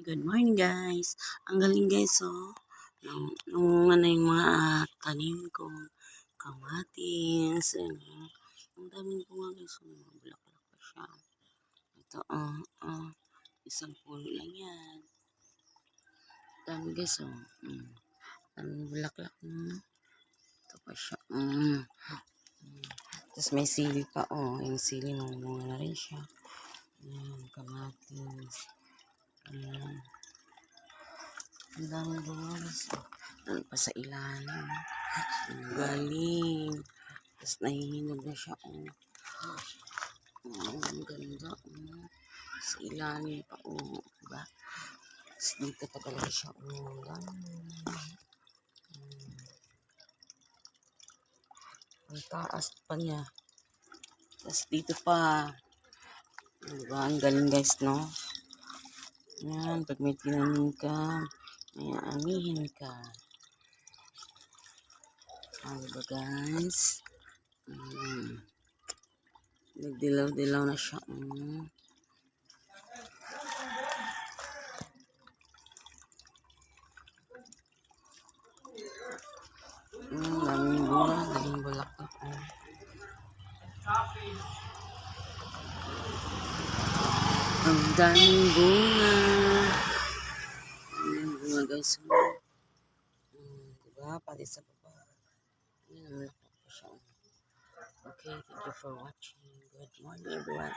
Good morning guys. Ang galing guys oh. Nung ano yung mga tanim ko. Kamatis. Ano. Ang daming bunga guys. Mga bulaklak pa siya. Ito isang puno lang yan. Dami guys oh. Daming bulaklak mo. Ito pa siya. Tapos may sili pa oh. Yung sili mga na rin siya. Ayan, kamatis. Ang daming bunga guys. Ano pa sa ilalim. Ang galing. Tapos nahihinog na siya. Ang ganda. Sa ilalim pa. Diba? Tapos dito pa talaga siya. Ang taas pa niya. Tapos dito pa. Diba? Ang galing guys, no? Yan. Pag may tinanim ka, may aanihin ka. Diba guys? Nagdilaw-dilaw na siya. Daming bunga, daming bulaklak. Ang daming bunga. Daming bunga guys. Diba? Pati sa baba. Ayan, ang malaki pa siya. Okay, thank you for watching. Good morning everyone.